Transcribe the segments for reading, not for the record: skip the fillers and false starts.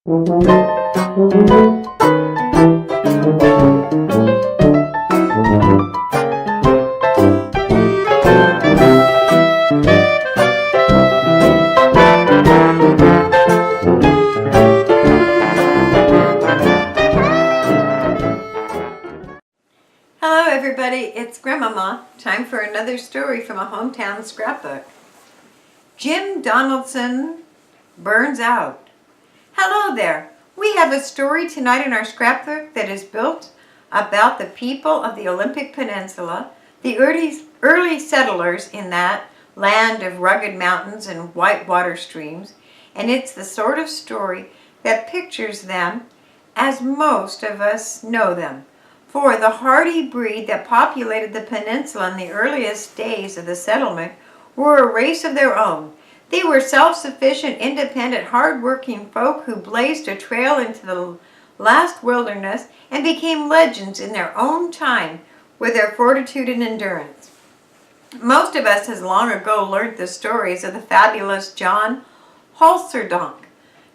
Hello everybody, it's Grandmama. Time for another story from a hometown scrapbook. Jim Donaldson burns out. Hello there. We have a story tonight in our scrapbook that is built about the people of the Olympic Peninsula, the early settlers in that land of rugged mountains and whitewater streams, and it's the sort of story that pictures them as most of us know them. For the hardy breed that populated the peninsula in the earliest days of the settlement were a race of their own. They were self-sufficient, independent, hard-working folk who blazed a trail into the last wilderness and became legends in their own time with their fortitude and endurance. Most of us has long ago learned the stories of the fabulous John Halserdonk,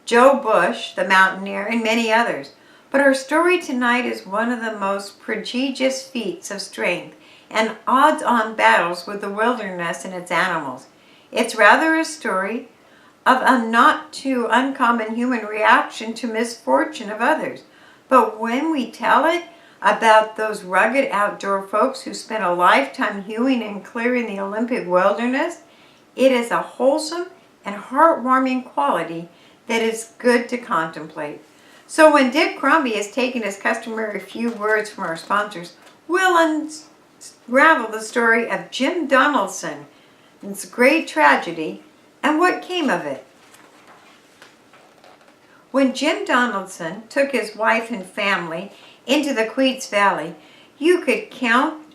Joe Bush, the mountaineer, and many others. But our story tonight is one of the most prodigious feats of strength and odds-on battles with the wilderness and its animals. It's rather a story of a not too uncommon human reaction to misfortune of others. But when we tell it about those rugged outdoor folks who spent a lifetime hewing and clearing the Olympic wilderness, it is a wholesome and heartwarming quality that is good to contemplate. So when Dick Crombie has taken his customary few words from our sponsors, we'll unravel the story of Jim Donaldson, its great tragedy, and what came of it. When Jim Donaldson took his wife and family into the Queets Valley, you could count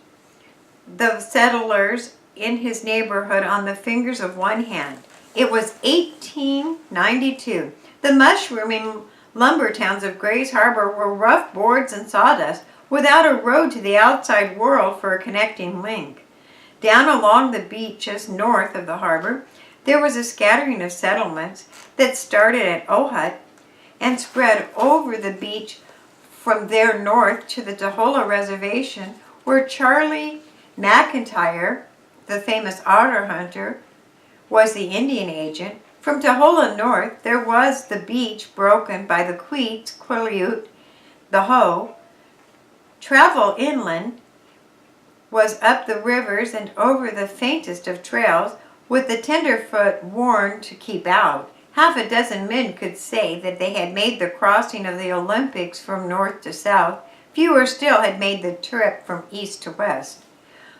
the settlers in his neighborhood on the fingers of one hand. It was 1892. The mushrooming lumber towns of Grays Harbor were rough boards and sawdust without a road to the outside world for a connecting link. Down along the beaches north of the harbor, there was a scattering of settlements that started at Ohut and spread over the beach from there north to the Tahola Reservation, where Charlie McIntyre, the famous otter hunter, was the Indian agent. From Tahola north, there was the beach broken by the Queets, Quileute, the Hoe. Travel inland was up the rivers and over the faintest of trails, with the tenderfoot warned to keep out. Half a dozen men could say that they had made the crossing of the Olympics from north to south. Fewer still had made the trip from east to west.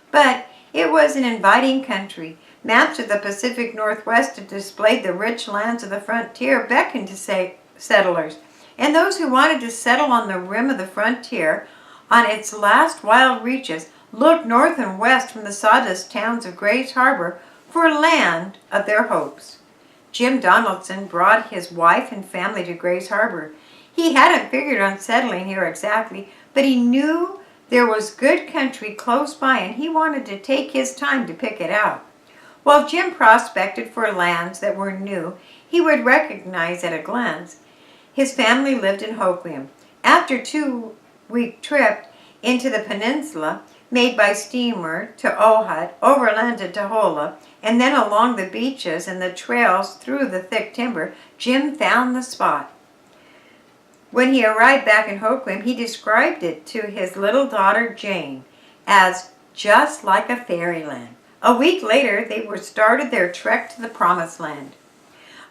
But it was an inviting country. Maps of the Pacific Northwest that displayed the rich lands of the frontier beckoned to settlers, and those who wanted to settle on the rim of the frontier, on its last wild reaches, looked north and west from the sawdust towns of Grays Harbor for land of their hopes. Jim Donaldson brought his wife and family to Grays Harbor. He hadn't figured on settling here exactly, but he knew there was good country close by, and he wanted to take his time to pick it out. While Jim prospected for lands that were new, he would recognize at a glance. His family lived in Hoquiam. After a 2-week trip into the peninsula, made by steamer to Ohut, overland to Tahola, and then along the beaches and the trails through the thick timber, Jim found the spot. When he arrived back in Hoquiam, he described it to his little daughter Jane as just like a fairyland. A week later, they started their trek to the Promised Land.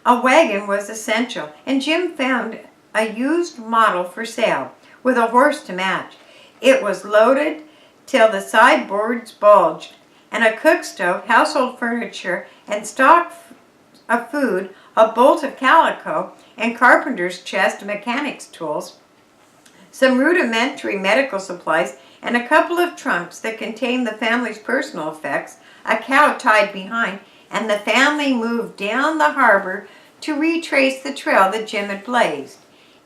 A wagon was essential, and Jim found a used model for sale with a horse to match. It was loaded till the sideboards bulged, and a cook stove, household furniture, and stock of food, a bolt of calico, and carpenter's chest of mechanics tools, some rudimentary medical supplies, and a couple of trunks that contained the family's personal effects, a cow tied behind, and the family moved down the harbor to retrace the trail that Jim had blazed.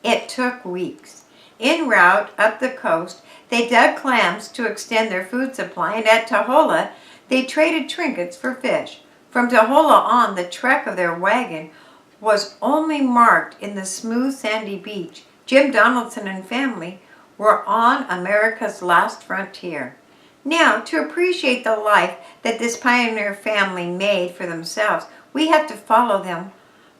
It took weeks. En route up the coast, they dug clams to extend their food supply, and at Tahola, they traded trinkets for fish. From Tahola on, the trek of their wagon was only marked in the smooth sandy beach, Jim Donaldson and family were on America's last frontier. Now, to appreciate the life that this pioneer family made for themselves, we have to follow them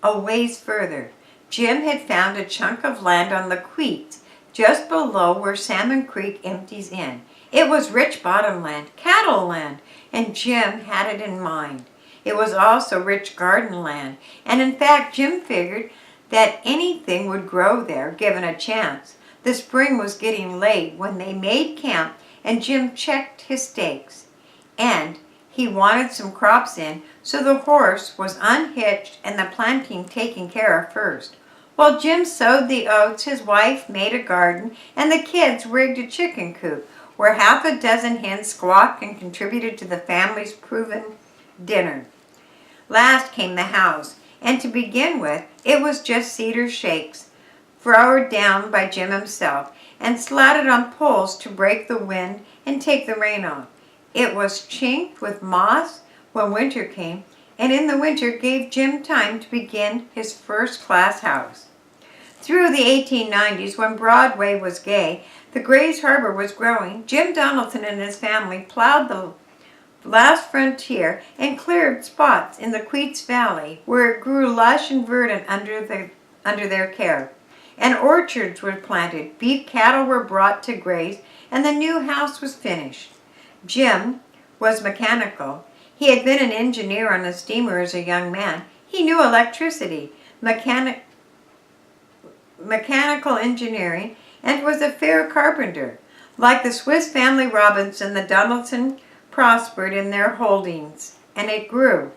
a ways further. Jim had found a chunk of land on the Queets, just below where Salmon Creek empties in. It was rich bottomland, cattle land, and Jim had it in mind. It was also rich garden land, and in fact, Jim figured that anything would grow there given a chance. The spring was getting late when they made camp, and Jim checked his stakes. And he wanted some crops in, so the horse was unhitched and the planting taken care of first. While Jim sowed the oats, his wife made a garden, and the kids rigged a chicken coop where half a dozen hens squawked and contributed to the family's proven dinner. Last came the house, and to begin with, it was just cedar shakes, floured down by Jim himself, and slatted on poles to break the wind and take the rain off. It was chinked with moss when winter came, and in the winter gave Jim time to begin his first-class house. Through the 1890s, when Broadway was gay, the Grays Harbor was growing, Jim Donaldson and his family plowed the last frontier and cleared spots in the Queets Valley where it grew lush and verdant under their care. And orchards were planted, beef cattle were brought to graze, and the new house was finished. Jim was mechanical. He had been an engineer on a steamer as a young man. He knew electricity, mechanical engineering, and was a fair carpenter. Like the Swiss Family Robinson, the Donaldson prospered in their holdings, and it grew.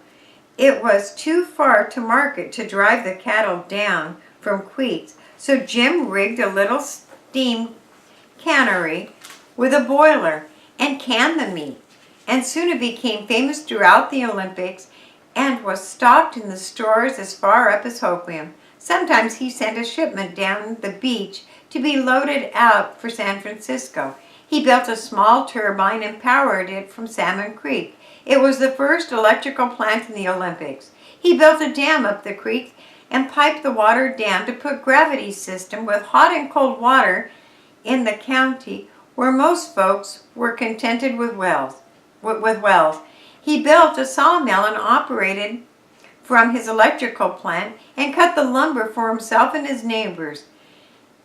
It was too far to market to drive the cattle down from Queets, so Jim rigged a little steam cannery with a boiler and canned the meat, and soon it became famous throughout the Olympics and was stocked in the stores as far up as Hoquiam. Sometimes he sent a shipment down the beach to be loaded out for San Francisco. He built a small turbine and powered it from Salmon Creek. It was the first electrical plant in the Olympics. He built a dam up the creek and piped the water down to put gravity system with hot and cold water in the county where most folks were contented with wells. He built a sawmill and operated from his electrical plant and cut the lumber for himself and his neighbors.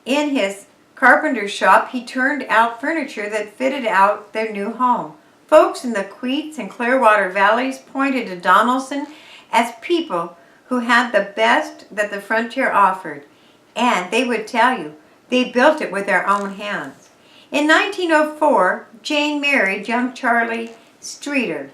In his carpenter shop, he turned out furniture that fitted out their new home. Folks in the Queets and Clearwater Valleys pointed to Donaldson as people who had the best that the frontier offered, and they would tell you they built it with their own hands. In 1904, Jane married young Charlie Streeter,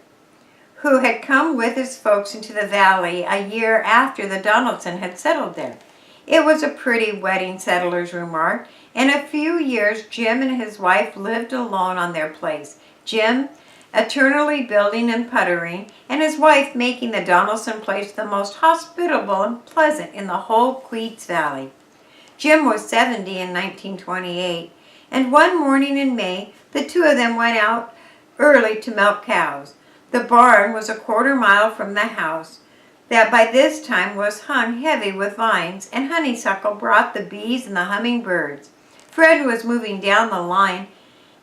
who had come with his folks into the valley a year after the Donaldson had settled there. It was a pretty wedding, settlers remarked. In a few years, Jim and his wife lived alone on their place. Jim eternally building and puttering, and his wife making the Donaldson place the most hospitable and pleasant in the whole Queets Valley. Jim was 70 in 1928, and one morning in May, the two of them went out early to milk cows. The barn was a quarter-mile from the house, that by this time was hung heavy with vines, and honeysuckle brought the bees and the hummingbirds. Fred was moving down the line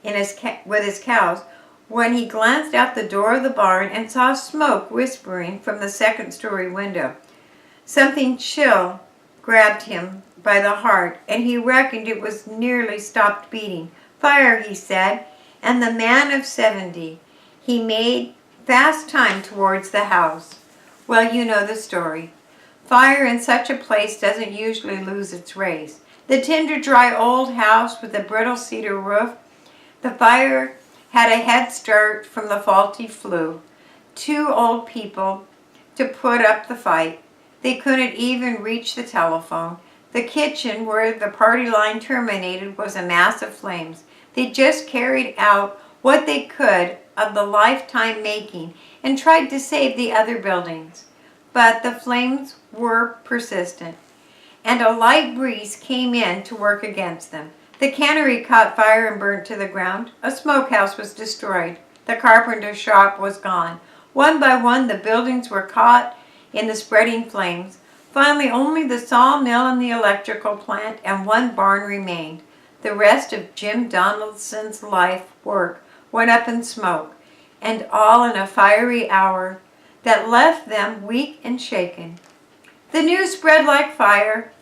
with his cows when he glanced out the door of the barn and saw smoke whispering from the second-story window. Something chill grabbed him by the heart, and he reckoned it was nearly stopped beating. "Fire," he said, and the man of 70, he made fast time towards the house. Well, you know the story. Fire in such a place doesn't usually lose its race. The tinder dry old house with the brittle cedar roof, the fire had a head start from the faulty flue. Two old people to put up the fight. They couldn't even reach the telephone. The kitchen where the party line terminated was a mass of flames. They just carried out what they could of the lifetime making and tried to save the other buildings. But the flames were persistent, and a light breeze came in to work against them. The cannery caught fire and burnt to the ground. A smokehouse was destroyed. The carpenter shop was gone. One by one, the buildings were caught in the spreading flames. Finally, only the sawmill and the electrical plant and one barn remained. The rest of Jim Donaldson's life work went up in smoke, and all in a fiery hour that left them weak and shaken. The news spread like fire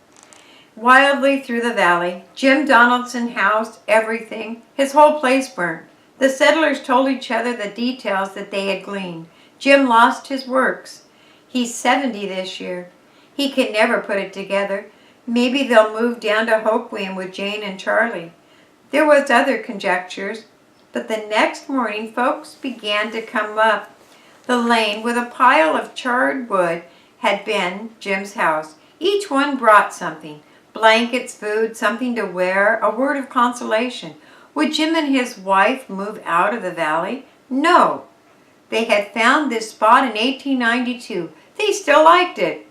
wildly through the valley. Jim Donaldson house, everything, his whole place burned. The settlers told each other the details that they had gleaned. Jim lost his works. He's 70 this year. He can never put it together. Maybe they'll move down to Hoquiam with Jane and Charlie. There was other conjectures, but the next morning folks began to come up the lane with a pile of charred wood had been Jim's house. Each one brought something. Blankets, food, something to wear, a word of consolation. Would Jim and his wife move out of the valley? No. They had found this spot in 1892. They still liked it.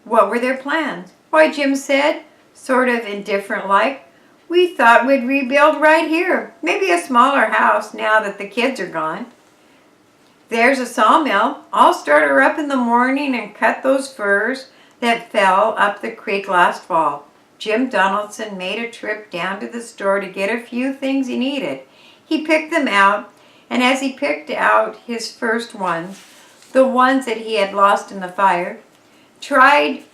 What were their plans? Why, Jim said, sort of indifferent-like, we thought we'd rebuild right here. Maybe a smaller house now that the kids are gone. There's a sawmill. I'll start her up in the morning and cut those firs that fell up the creek last fall. Jim Donaldson made a trip down to the store to get a few things he needed. He picked them out, and as he picked out his first ones, the ones that he had lost in the fire, tried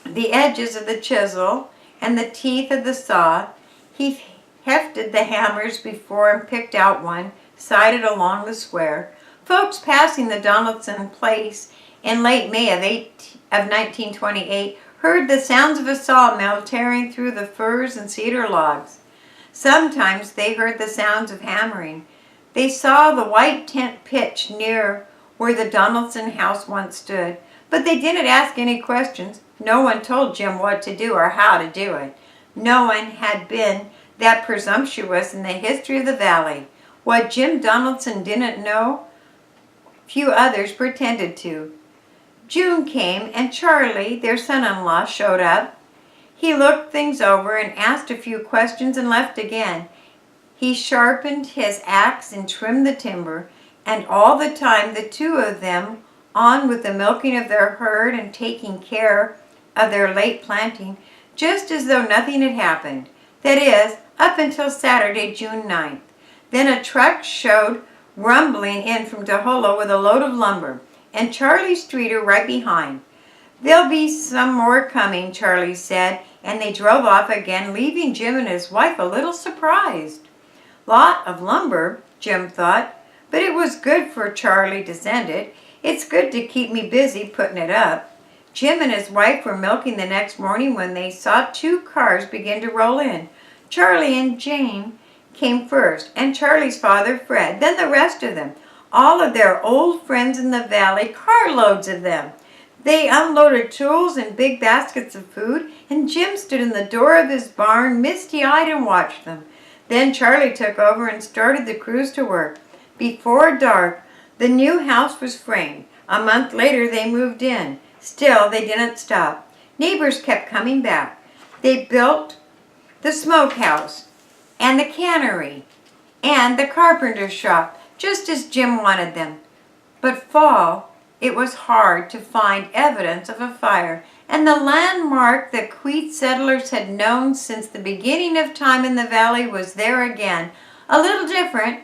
the edges of the chisel and the teeth of the saw, he hefted the hammers before and picked out one, sighted along the square. Folks passing the Donaldson place in late May of 1928 heard the sounds of a sawmill tearing through the firs and cedar logs. Sometimes they heard the sounds of hammering. They saw the white tent pitch near where the Donaldson house once stood, but they didn't ask any questions. No one told Jim what to do or how to do it. No one had been that presumptuous in the history of the valley. What Jim Donaldson didn't know, few others pretended to. June came, and Charlie, their son-in-law, showed up. He looked things over and asked a few questions and left again. He sharpened his axe and trimmed the timber, and all the time the two of them, on with the milking of their herd and taking care of their late planting, just as though nothing had happened. That is, up until Saturday, June 9th. Then a truck showed rumbling in from Tohola with a load of lumber, and Charlie Streeter right behind. There'll be some more coming, Charlie said, and they drove off again, leaving Jim and his wife a little surprised. Lot of lumber, Jim thought, but it was good for Charlie to send it. It's good to keep me busy putting it up. Jim and his wife were milking the next morning when they saw two cars begin to roll in. Charlie and Jane came first, and Charlie's father, Fred, then the rest of them. All of their old friends in the valley, carloads of them. They unloaded tools and big baskets of food, and Jim stood in the door of his barn, misty-eyed, and watched them. Then Charlie took over and started the crews to work. Before dark, the new house was framed. A month later, they moved in. Still, they didn't stop. Neighbors kept coming back. They built the smokehouse and the cannery and the carpenter's shop, just as Jim wanted them. But fall, it was hard to find evidence of a fire, and the landmark that Queet settlers had known since the beginning of time in the valley was there again, a little different,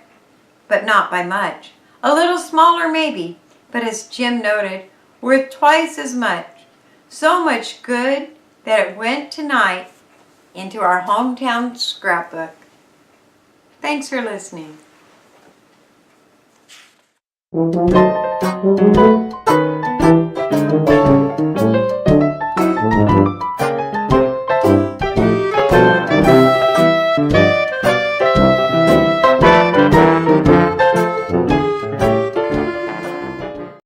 but not by much. A little smaller maybe, but as Jim noted, worth twice as much. So much good that it went tonight into our hometown scrapbook. Thanks for listening.